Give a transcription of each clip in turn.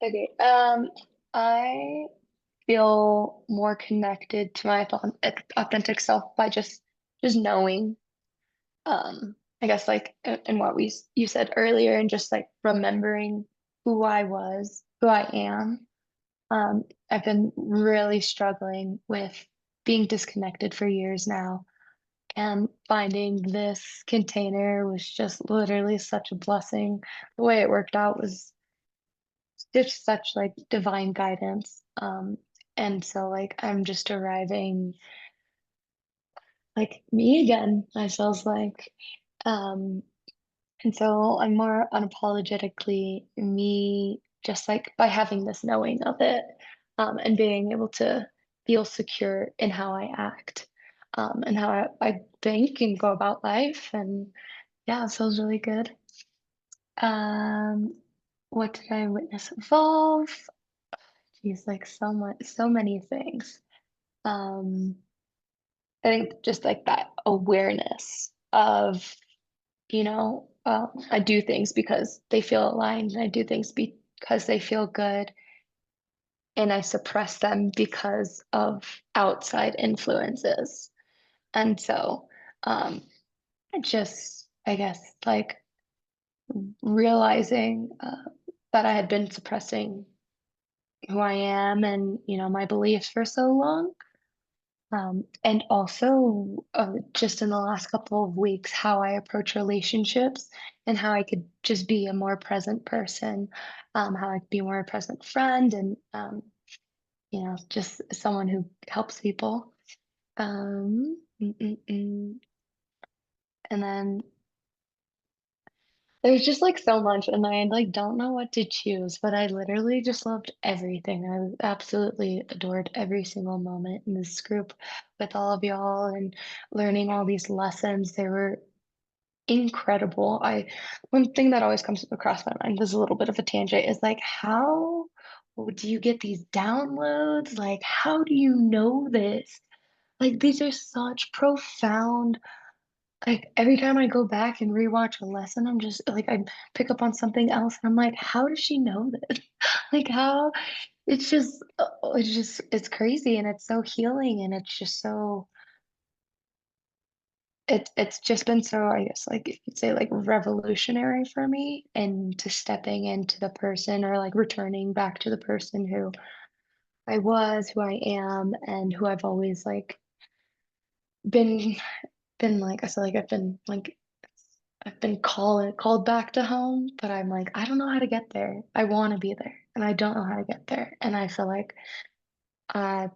Okay. I feel more connected to my authentic self by just knowing. I guess like in what you said earlier, and just like remembering who I was, who I am. I've been really struggling with being disconnected for years now, and finding this container was just literally such a blessing. The way it worked out was just such like divine guidance. And so like I'm just arriving like me again, I feels like. Um, and so I'm more unapologetically me, just like by having this knowing of it, and being able to feel secure in how I act, and how I think and go about life. And yeah, it feels really good. Um, what did I witness evolve? Geez, like so many things. Um, I think just like that awareness of, I do things because they feel aligned, and I do things because they feel good, and I suppress them because of outside influences. And so, I guess, like realizing that I had been suppressing who I am and, my beliefs for so long. And also, just in the last couple of weeks, how I approach relationships and how I could just be a more present person, how I could be a more present friend, and, just someone who helps people. And then there's just like so much, and I like don't know what to choose, but I literally just loved everything. I absolutely adored every single moment in this group with all of y'all and learning all these lessons. They were incredible. One thing that always comes across my mind is a little bit of a tangent is like, how do you get these downloads? Like, how do you know this? Like, these are such profound, like every time I go back and rewatch a lesson, I'm just like I pick up on something else and I'm like, how does she know this? Like how it's crazy, and it's so healing, and it's just so it's just been so, I guess, like you could say, like revolutionary for me, and to stepping into the person, or like returning back to the person who I was, who I am, and who I've always like been like, I feel like I've been called back to home, but I'm like, I don't know how to get there. I want to be there, and I don't know how to get there. And I feel like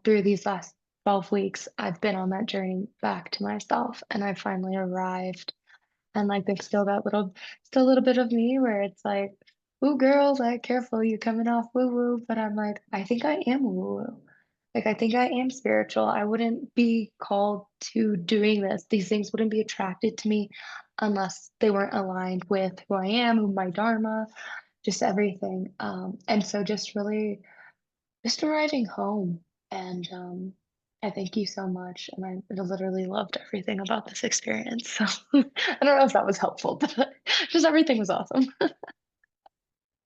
through these last 12 weeks, I've been on that journey back to myself, and I finally arrived. And like there's still a little bit of me where it's like, ooh, girls, like careful, you coming off woo woo. But I'm like, I think I am woo woo. Like I think I am spiritual. I wouldn't be called to doing this. These things wouldn't be attracted to me unless they weren't aligned with who I am, my dharma, just everything. And so just really just arriving home. And I thank you so much. And I literally loved everything about this experience. So I don't know if that was helpful, but just everything was awesome.